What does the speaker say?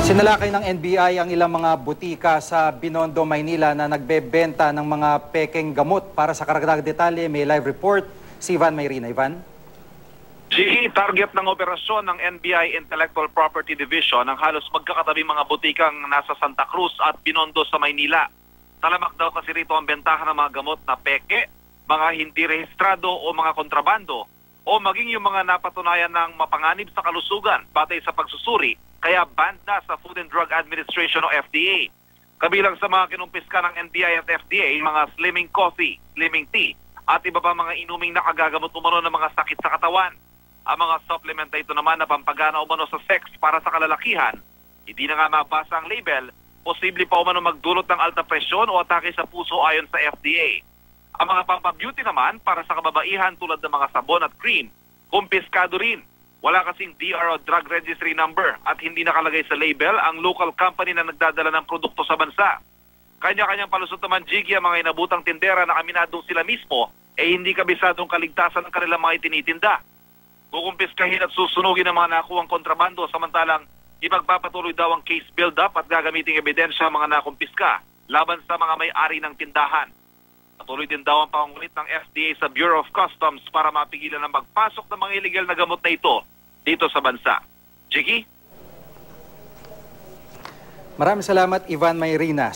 Sinalakay ng NBI ang ilang mga butika sa Binondo, Maynila na nagbebenta ng mga pekeng gamot. Para sa karagdag detalye, may live report si Ivan Mayrina. Ivan? Target ng operasyon ng NBI Intellectual Property Division ang halos magkakatabing mga butikang nasa Santa Cruz at Binondo sa Maynila. Talamak daw kasi rito ang bentahan ng mga gamot na peke, mga hindi rehistrado o mga kontrabando, o maging yung mga napatunayan ng mapanganib sa kalusugan batay sa pagsusuri, kaya banned na sa Food and Drug Administration o FDA. Kabilang sa mga kinumpiska ng NBI at FDA, mga slimming coffee, slimming tea, at iba pa mga inuming nakagagamot umano ng mga sakit sa katawan. Ang mga supplement na ito naman na pampagana umano sa sex para sa kalalakihan, hindi na nga mabasa ang label, posible pa umano magdulot ng alta presyon o atake sa puso ayon sa FDA. Ang mga pampabeauty naman para sa kababaihan tulad ng mga sabon at cream, kumpiskado rin. Wala kasing DRO drug registry number at hindi nakalagay sa label ang local company na nagdadala ng produkto sa bansa. Kanya-kanyang palusot naman Jiggy ang mga inabutang tindera na aminadong sila mismo hindi kabisadong kaligtasan ng kanilang mga itinitinda. Kukumpiskahin at susunugin ang mga nakuwang kontrabando samantalang ipagpapatuloy daw ang case build-up at gagamiting ebidensya ang mga nakumpiska laban sa mga may-ari ng tindahan. Patuloy din daw ang pangungulit ng FDA sa Bureau of Customs para mapigilan ang magpasok ng mga illegal na gamot na ito dito sa bansa. Jiggy? Maraming salamat, Ivan Mayrina.